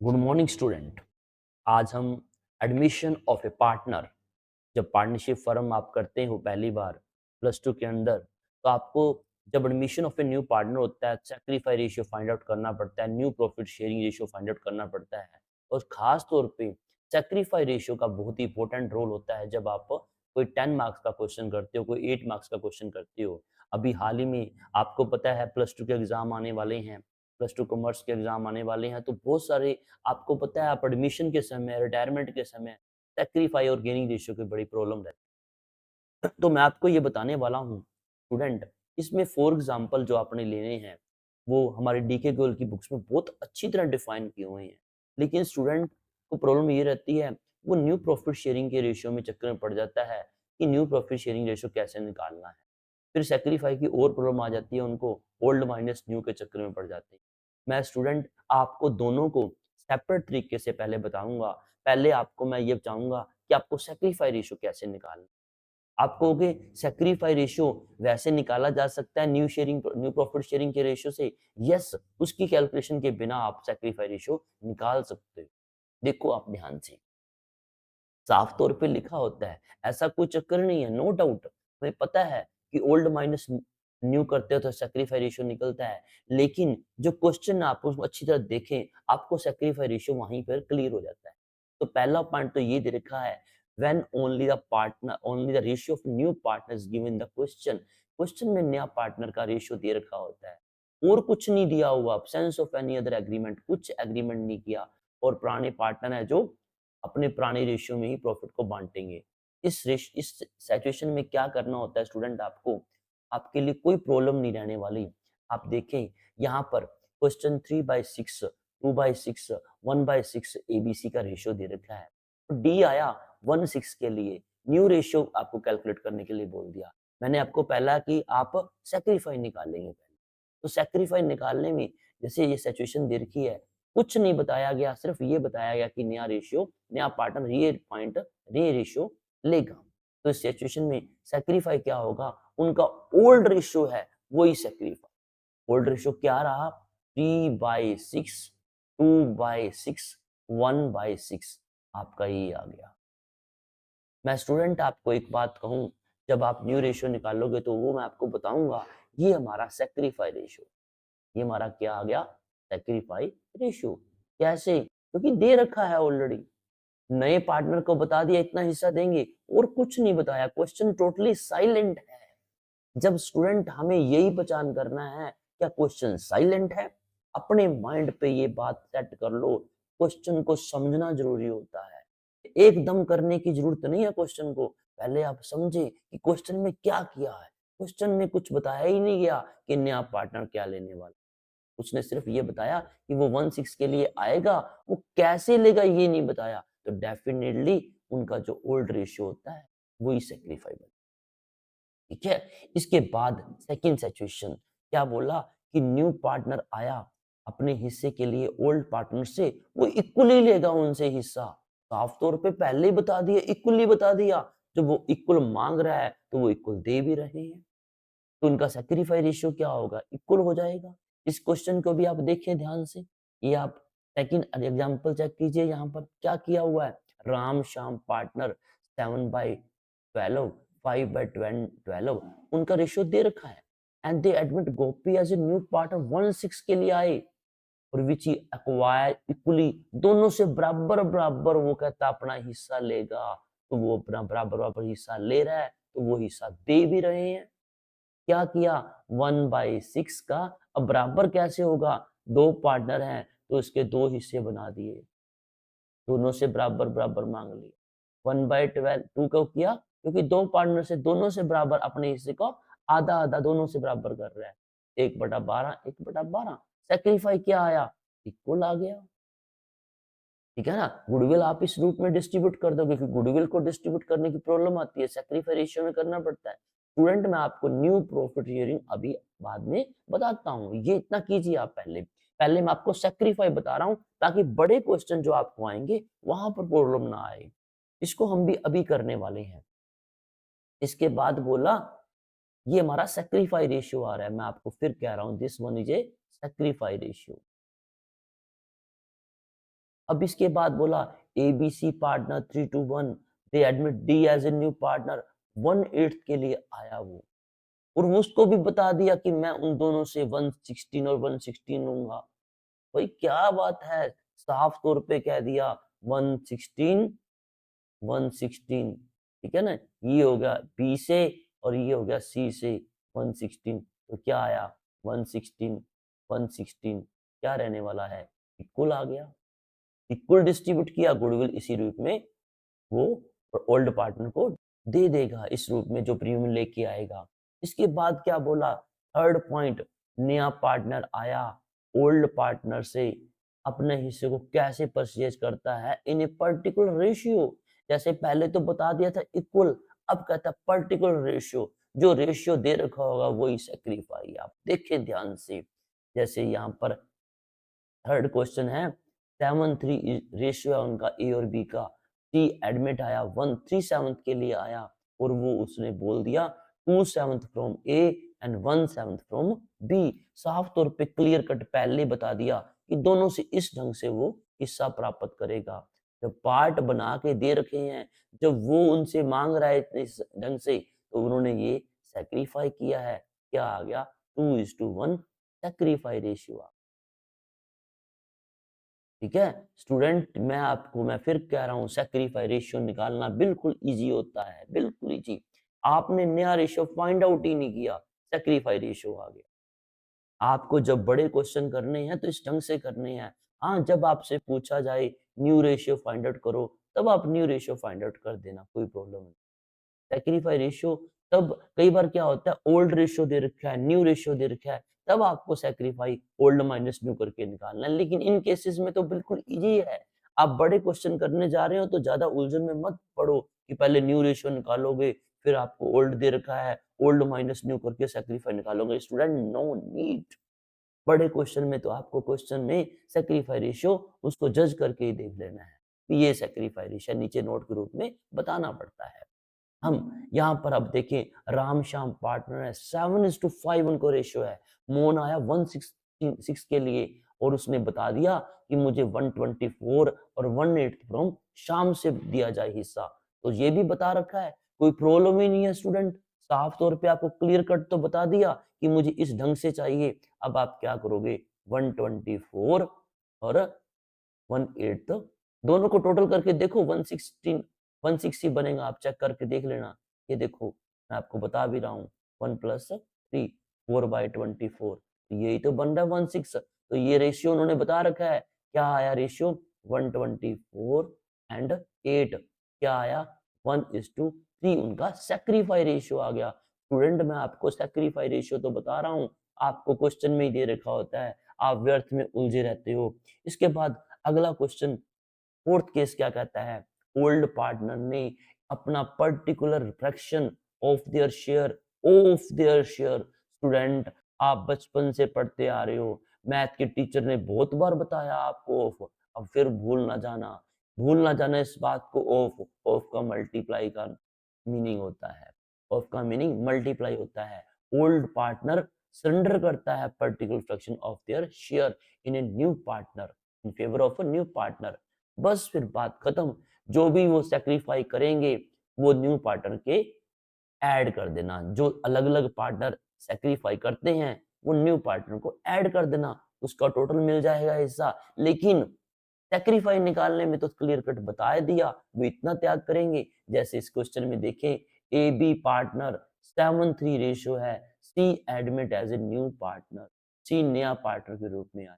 Good morning student. आज हम admission of A partner, जब पार्टनरशिप फर्म आप करते हो पहली बार प्लस टू के अंदर, तो आपको जब admission of A new partner होता है सेक्रीफाई रेशियो फाइंड आउट करना पड़ता है, new profit sharing ratio find out करना पड़ता है। और खास तौर पे सेक्रीफाई रेशियो का बहुत ही इंपॉर्टेंट रोल होता है जब आप कोई 10 मार्क्स का क्वेश्चन करते हो, कोई 8 मार्क्स का क्वेश्चन करते हो। अभी हाल ही में आपको पता है प्लस टू के एग्जाम आने वाले हैं, प्लस टू कॉमर्स के एग्जाम आने वाले हैं, तो बहुत सारे आपको पता है आप एडमिशन के समय, रिटायरमेंट के समय सैक्रिफाई और गेनिंग रेशियो की बड़ी प्रॉब्लम रहती है। तो मैं आपको ये बताने वाला हूँ स्टूडेंट, इसमें फॉर एग्जांपल जो आपने लेने हैं वो हमारे डीके गोयल की बुक्स में बहुत अच्छी तरह डिफाइन किए हुए हैं। लेकिन स्टूडेंट को प्रॉब्लम ये रहती है, वो न्यू प्रॉफिट शेयरिंग के रेशियो में चक्कर में पड़ जाता है कि न्यू प्रॉफिट शेयरिंग रेशियो कैसे निकालना है। फिर सैक्रिफाई की और प्रॉब्लम आ जाती है, उनको ओल्ड माइनस न्यू के चक्कर में पड़ जाते हैं। मैं स्टूडेंट आपको दोनों को सेपरेट तरीके से पहले बताऊंगा। पहले आपको मैं ये बताऊंगा कि आपको सैक्रिफाई रेशियो कैसे निकालना है। आप कहोगे सैक्रिफाई रेशियो वैसे निकाला जा सकता है न्यू प्रॉफिट शेयरिंग के रेशियो से। यस, उसकी कैलकुलेशन के बिना आप सैक्रिफाई रेशियो निकाल सकते हो। देखो आप ध्यान से, साफ तौर पे लिखा होता है, ऐसा कोई चक्कर नहीं है, नो डाउट। हमें पता है कि ओल्ड माइनस न्यू करते हो तो सैक्रिफाई रेशियो निकलता है। लेकिन जो क्वेश्चन आप उसको अच्छी तरह देखें, आपको सैक्रिफाई रेशियो वहीं पर क्लियर हो जाता है। तो पहला पॉइंट तो ये दे रखा है, when only the ratio of new partners given in the question. Question में नया पार्टनर का रेशियो दे रखा होता है और कुछ नहीं दिया हुआ, absence of any other agreement, कुछ एग्रीमेंट नहीं किया, और पुराने पार्टनर है जो अपने पुराने रेशियो में ही प्रॉफिट को बांटेंगे। इस सिचुएशन में क्या करना होता है स्टूडेंट, आपको आपके लिए कोई प्रॉब्लम नहीं रहने वाली। आप देखें यहाँ पर क्वेश्चन 3/6, 2/6, 1/6 एबीसी का रेशियो दे रखा है। तो डी आया 1/6 के लिए, न्यू रेशियो आपको कैलकुलेट करने के लिए बोल दिया। मैंने आपको पहला कि आप सैक्रिफाई निकालेंगे पहले। तो सैक्रिफाई निकालने में जैसे ये सिचुएशन दे रखी है, कुछ नहीं बताया गया, सिर्फ ये बताया गया कि नया पार्टनर ये रेशियो लेगा। तो इस सिचुएशन में सैक्रिफाई क्या होगा, उनका ओल्ड रेशियो है वही सैक्रिफाई। ओल्ड रेशियो क्या रहा, 3/6, 2/6, 1/6, आपका ये आ गया। मैं स्टूडेंट आपको एक बात कहूं, जब आप न्यू रेशियो निकालोगे तो वो मैं आपको बताऊंगा। ये हमारा सैक्रिफाई रेशियो, ये हमारा क्या आ गया, सैक्रिफाई रेशियो। कैसे, क्योंकि दे रखा है ऑलरेडी। नए पार्टनर को बता दिया इतना हिस्सा देंगे और कुछ नहीं बताया, क्वेश्चन टोटली साइलेंट है। जब स्टूडेंट हमें यही पहचान करना है, क्या क्वेश्चन साइलेंट है, अपने माइंड पे ये बात सेट कर लो। क्वेश्चन को समझना जरूरी होता है, एकदम करने की जरूरत नहीं है क्वेश्चन को। पहले आप समझे कि क्वेश्चन में क्या किया है। क्वेश्चन में कुछ बताया ही नहीं गया कि नया पार्टनर क्या लेने वाला, उसने सिर्फ ये बताया कि वो 1/6 के लिए आएगा, वो कैसे लेगा ये नहीं बताया। तो डेफिनेटली उनका जो ओल्ड रेशियो होता है वही सेक्रीफाई बना। ठीक है, इसके बाद सेकंड सिचुएशन क्या बोला कि न्यू पार्टनर आया, अपने हिस्से के लिए ओल्ड पार्टनर से वो इक्वली लेगा उनसे हिस्सा। साफ तौर पे पहले ही बता दिया, इक्वली बता दिया। जब वो इक्वल मांग रहा है तो वो इक्वल दे भी रहे हैं, तो उनका सैक्रिफाई रेशियो क्या होगा, इक्वल हो जाएगा। इस क्वेश्चन को भी आप देखें ध्यान से, ये आप सेकंड एग्जांपल चेक कीजिए। यहाँ पर क्या किया हुआ है, राम श्याम पार्टनर 7/12, 5/12, उनका रेशियो दे रखा है। And they admit Gopi as a new partner 1/6 के लिए आए, और विच ही एक्वायर इक्वली, दोनों से बराबर बराबर वो कहता अपना हिस्सा लेगा। तो वो अपना बराबर बराबर हिस्सा ले रहा है, तो वो हिस्सा दे भी रहे हैं। क्या किया, 1/6 का, अब बराबर कैसे होगा, दो पार्टनर हैं तो इसके दो हिस्से बना दिए, दोनों से बराबर बराबर मांग लिया। 1/12 टू को किया क्योंकि दो पार्टनर से दोनों से बराबर अपने हिस्से को आधा आधा दोनों से बराबर कर रहा है, 1/12, 1/12। सेक्रीफाई क्या आया, इक्वल आ गया। ठीक है ना, गुडविल आप इस रूप में डिस्ट्रीब्यूट कर दोगे, क्योंकि गुडविल को डिस्ट्रीब्यूट करने की प्रॉब्लम आती है, सैक्रिफाई रेशियो में करना पड़ता है। स्टूडेंट मैं आपको न्यू प्रॉफिट शेयरिंग अभी बाद में बताता हूँ, ये इतना कीजिए आप पहले। पहले मैं आपको सैक्रिफाई बता रहा हूँ ताकि बड़े क्वेश्चन जो आपको आएंगे वहां पर प्रॉब्लम ना आए। इसको हम भी अभी करने वाले हैं। इसके बाद बोला ये हमारा सैक्रिफाई रेशियो आ रहा है, मैं आपको फिर कह रहा हूँ, this one is a sacrifice ratio. अब इसके बाद बोला ABC partner 3:1 they admit D as a new partner 1/8 के लिए आया वो, और उसको भी बता दिया कि मैं उन दोनों से 116 और 116 लूंगा। भाई क्या बात है, साफ तौर पे कह दिया 116 116, ठीक है ना। ये हो गया बी से और ये हो गया सी से 116, तो क्या आया 116 116 क्या रहने वाला है, इक्वल आ गया। इक्वल डिस्ट्रीब्यूट किया, गुडविल इसी रूप में वो ओल्ड पार्टनर को दे देगा, इस रूप में जो प्रीमियम लेके आएगा। इसके बाद क्या बोला, थर्ड पॉइंट, नया पार्टनर आया, ओल्ड पार्टनर से अपने हिस्से को कैसे परचेज करता है इन ए पर्टिकुलर रेशियो। जैसे पहले तो बता दिया था इक्वल, अब कहता है पर्टिकुलर रेशियो, जो रेशियो दे रखा होगा वही सेक्रीफाई। आप देखें ध्यान से, जैसे यहाँ पर थर्ड क्वेश्चन है 7:3 रेशियो है उनका ए और बी का, सी एडमिट आया 1/3 के लिए आया, और वो उसने बोल दिया 2/7 from A and 1/7 from B. साफ तौर पे क्लियर कट पहले बता दिया कि दोनों से इस ढंग से वो हिस्सा प्राप्त करेगा। जब पार्ट बना के दे रखे हैं, जब वो उनसे मांग रहा है इस ढंग से, तो उन्होंने ये सेक्रीफाई किया है। क्या आ गया 2:1 सेक्रीफाई रेशियो। ठीक है स्टूडेंट, मैं फिर कह रहा हूं, सेक्रीफाई रेशियो निकालना बिल्कुल इजी होता है, बिल्कुल इजी। आपने नया रेशियो फाइंड आउट ही नहीं किया, सेक्रीफाई रेशियो आ गया। आपको जब बड़े क्वेश्चन करने हैं तो इस ढंग से करने हैं। हाँ, जब आपसे पूछा जाए न्यू रेशियो फाइंड आउट करो, तब आप न्यू रेशियो फाइंड आउट कर देना, कोई प्रॉब्लम नहीं। सेक्रीफाई रेशियो तब कई बार क्या होता है, ओल्ड रेशियो दे रखा है, न्यू रेशियो दे रखा है, तब आपको सेक्रीफाई ओल्ड माइनस न्यू करके निकालना है। लेकिन इन केसेस में तो बिल्कुल इजी है। आप बड़े क्वेश्चन करने जा रहे हो तो ज्यादा उलझन में मत पड़ो कि पहले न्यू रेशियो निकालोगे, फिर आपको ओल्ड दे रखा है, ओल्ड माइनस न्यू करके सेक्रीफाई निकालोगे। Student no need. बड़े क्वेश्चन में तो आपको क्वेश्चन में सेक्रीफाई रेशियो उसको जज करके ही देख लेना है कि ये सेक्रीफाई रेशियो नीचे नोट के रूप में बताना पड़ता है। हम यहाँ पर अब देखें, राम श्याम पार्टनर है, 7:5 उनको रेशियो है। मोहन आया 166 के लिए और उसने बता दिया कि मुझे 124 और 1/8 फ्रॉम शाम से दिया जाए हिस्सा। तो ये भी बता रखा है, कोई प्रॉब्लम ही नहीं है स्टूडेंट। साफ तौर पे आपको क्लियर कट तो बता दिया कि मुझे इस ढंग से चाहिए। अब आप क्या करोगे, 124 और 1/8 दोनों को टोटल करके देखो, 160 बनेगा। आप चेक करके देख लेना। ये देखो मैं आपको बता भी रहा हूँ, 1 + 3 4/24, तो यही तो बन रहा है 16। तो ये रेशियो उन्होंने बता रखा है। क्या आया रेशियो, 124 एंड 8 क्या आया 1:3, उनका सेक्रीफाई रेशियो आ गया। स्टूडेंट मैं आपको सेक्रीफाई रेशियो तो बता रहा हूँ, आपको क्वेश्चन में ही दे रखा होता है, आप व्यर्थ में उलझे रहते हो। इसके बाद अगला क्वेश्चन, फोर्थ केस क्या कहता है, ओल्ड पार्टनर ने अपना particular fraction of their share. Student आप बचपन से पढ़ते आ रहे हो, मैथ के टीचर ने बहुत बार बताया आपको ऑफ, अब फिर भूल ना जाना इस बात को। ऑफ ऑफ का मल्टीप्लाई का मीनिंग होता है, ऑफ का मीनिंग मल्टीप्लाई होता है। ओल्ड पार्टनर सरेंडर करता है particular fraction of their share in A new partner in favour of a new partner. बस फिर बात खत्म। जो भी वो सेक्रीफाई करेंगे वो न्यू पार्टनर के ऐड कर देना। जो अलग अलग पार्टनर सेक्रीफाई करते हैं वो न्यू पार्टनर को ऐड कर देना, उसका टोटल मिल जाएगा हिस्सा। लेकिन सेक्रीफाई निकालने में तो क्लियर कट बता दिया, वो इतना त्याग करेंगे। जैसे इस क्वेश्चन में देखें, ए बी पार्टनर 7:3 रेशियो है, see admit as a new partner, see नया पार्टनर के रूप में आया।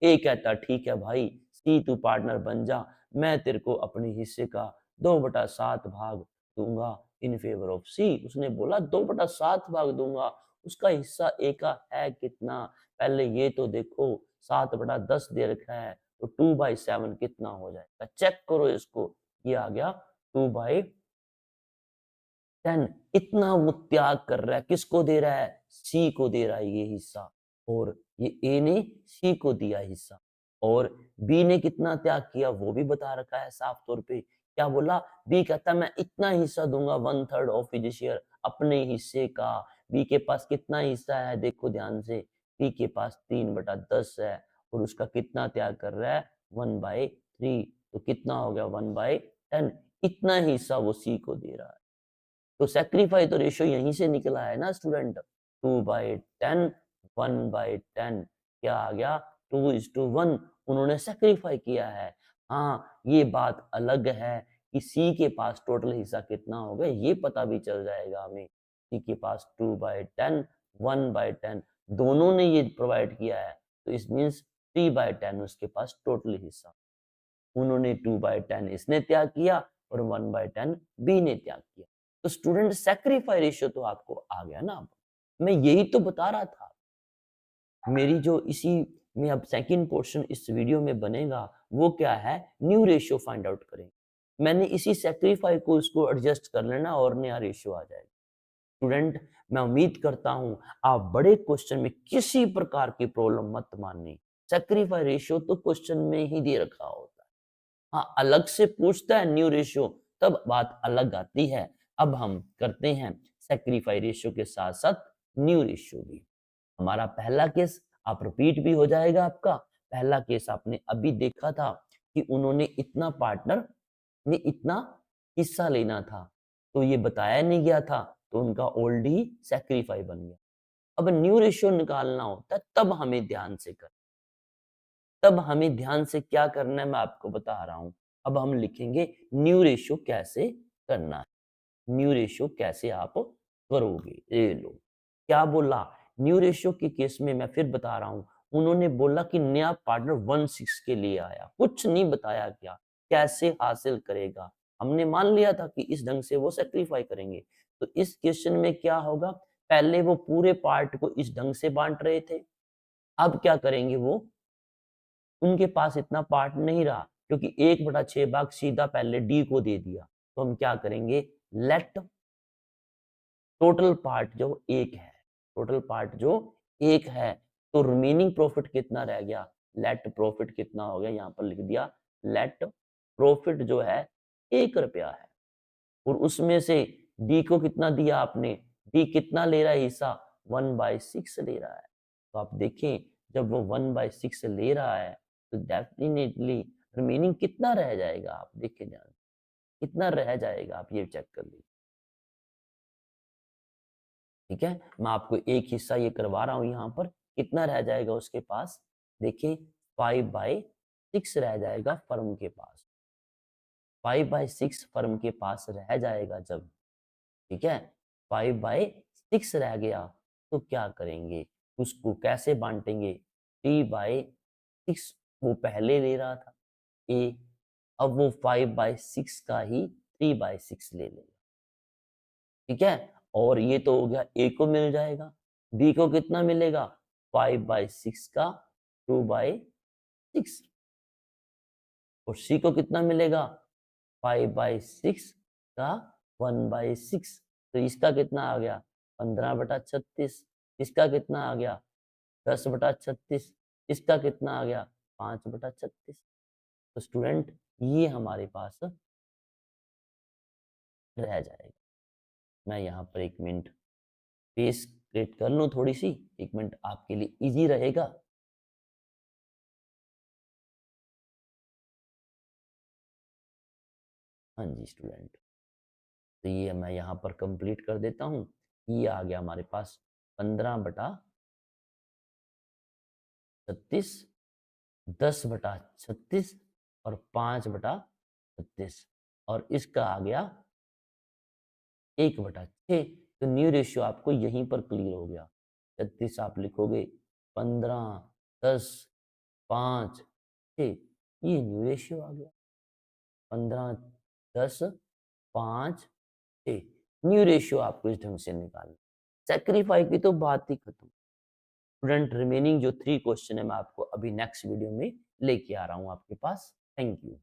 ए कहता ठीक है भाई, सी तू पार्टनर बन जा, मैं तेरे को अपने हिस्से का 2/7 भाग दूंगा इन फेवर ऑफ सी। उसने बोला 2/7 भाग दूंगा। उसका हिस्सा ए का है कितना, पहले ये तो देखो, 7/10 दे रखा है, तो 2/7 कितना हो जाएगा, चेक करो इसको। ये आ गया 2/10। इतना वो त्याग कर रहा है, किसको दे रहा है, सी को दे रहा है ये हिस्सा, और ये ए ने सी को दिया हिस्सा। और बी ने कितना त्याग किया वो भी बता रखा है साफ तौर पे। क्या बोला, बी कहता मैं इतना हिस्सा दूंगा, 1/3 ऑफ हिज शेयर, अपने हिस्से का। बी के पास कितना हिस्सा है देखो ध्यान से, बी के पास 3/10 है, और उसका कितना त्याग कर रहा है, 1/3 3, तो कितना हो गया 1/10, इतना हिस्सा वो सी को दे रहा है। तो सैक्रिफाई तो रेशियो यहीं से निकला है ना स्टूडेंट, 2/10, 1/10, क्या आ गया 2:1, उन्होंने सैक्रिफाई किया है। हाँ, ये बात अलग है कि सी के पास टोटल हिस्सा कितना हो गया, ये पता भी चल जाएगा हमें। सी के पास 2/10, 1/10 दोनों ने ये प्रोवाइड किया है, तो इस मीन्स 3/10 उसके पास टोटल हिस्सा। उन्होंने 2/10 इसने त्याग किया और 1/10 बी ने त्याग किया। तो स्टूडेंट सैक्रिफाई रेशियो तो आपको आ गया ना अब। मैं यही तो बता रहा था। मेरी जो इसी में अब सेकंड पोर्शन इस वीडियो में बनेगा, वो क्या है, न्यू रेशियो फाइंड आउट करेंगे। मैंने इसी सैक्रिफाई को इसको एडजस्ट कर लेना और नया रेशियो आ जाएगा। स्टूडेंट, मैं उम्मीद करता हूं आप बड़े क्वेश्चन में किसी प्रकार की प्रॉब्लम मत माननी। सैक्रिफाई रेशियो तो क्वेश्चन में ही दे रखा होता है। हाँ, अलग से पूछता है न्यू रेशियो, तब बात अलग आती है। अब हम करते हैं सैक्रिफाई रेशियो के साथ साथ न्यू रेशियो भी। हमारा पहला केस आप रिपीट भी हो जाएगा आपका। पहला केस आपने अभी देखा था कि उन्होंने इतना पार्टनर ने इतना हिस्सा लेना था, तो ये बताया नहीं गया था, तो उनका ओल्ड ही सैक्रिफाई बन गया। अब न्यू रेशियो निकालना होता है, तब हमें ध्यान से कर, तब हमें ध्यान से क्या करना है मैं आपको बता रहा हूं। अब हम लिखेंगे न्यू रेशियो कैसे करना है, न्यू रेशियो कैसे आप करोगे। ये लो, क्या बोला, न्यू रेशियो के केस में मैं फिर बता रहा हूं, उन्होंने बोला कि नया पार्टनर 1/6 के लिए आया, कुछ नहीं बताया क्या कैसे हासिल करेगा। हमने मान लिया था कि इस ढंग से वो सेक्रीफाई करेंगे। तो इस क्वेश्चन में क्या होगा, पहले वो पूरे पार्ट को इस ढंग से बांट रहे थे, अब क्या करेंगे वो, उनके पास इतना पार्ट नहीं रहा, क्योंकि 1/6 भाग सीधा पहले डी को दे दिया। तो हम क्या करेंगे, लेट टोटल पार्ट जो एक है, टोटल पार्ट जो एक है, तो रिमेनिंग प्रॉफिट कितना रह गया, लेट प्रॉफिट कितना हो गया, यहाँ पर लिख दिया लेट प्रॉफिट जो है 1 रुपया है। और उसमें से डी को कितना दिया आपने, डी कितना ले रहा है हिस्सा, 1/6 ले रहा है। तो आप देखें, जब वो 1/6 ले रहा है, तो डेफिनेटली रिमेनिंग कितना रह जाएगा, आप देखें ध्यान, कितना रह जाएगा आप ये चेक कर लीजिए। ठीक है, मैं आपको एक हिस्सा ये करवा रहा हूं, यहाँ पर कितना रह जाएगा उसके पास, देखिए 5/6 रह जाएगा फर्म के पास, 5/6 फर्म के पास रह जाएगा जब, ठीक है, 5/6 रह गया, तो क्या करेंगे, उसको कैसे बांटेंगे, 3/6 वो पहले ले रहा था ए, अब वो 5/6 का ही 3/6 ले लेगा। ठीक है, और ये तो हो गया, ए को मिल जाएगा, बी को कितना मिलेगा, 5/6 का 2/6, और सी को कितना मिलेगा, 5/6 का 1/6, तो इसका कितना आ गया 15/36, इसका कितना आ गया 10/36, इसका कितना आ गया 5/36। तो स्टूडेंट, ये हमारे पास रह जाएगा। मैं यहाँ पर 1 मिनट स्पेस क्रिएट कर लूँ थोड़ी सी, 1 मिनट आपके लिए इजी रहेगा। हाँ जी स्टूडेंट, तो ये मैं यहाँ पर कंप्लीट कर देता हूँ। ये आ गया हमारे पास 15/36, 10/36 और 5/36, और इसका आ गया 1/6। तो न्यू रेशियो आपको यहीं पर क्लियर हो गया। 36 आप लिखोगे, 15, 10, 5, 6, ये न्यू रेशियो आ गया। 15, 10, 5, 6, न्यू रेशियो आपको इस ढंग से निकालना। सैक्रिफाई की तो बात ही खत्म। स्टूडेंट, रिमेनिंग जो 3 क्वेश्चन है मैं आपको अभी नेक्स्ट वीडियो में लेके आ रहा हूँ आपके पास। Thank you.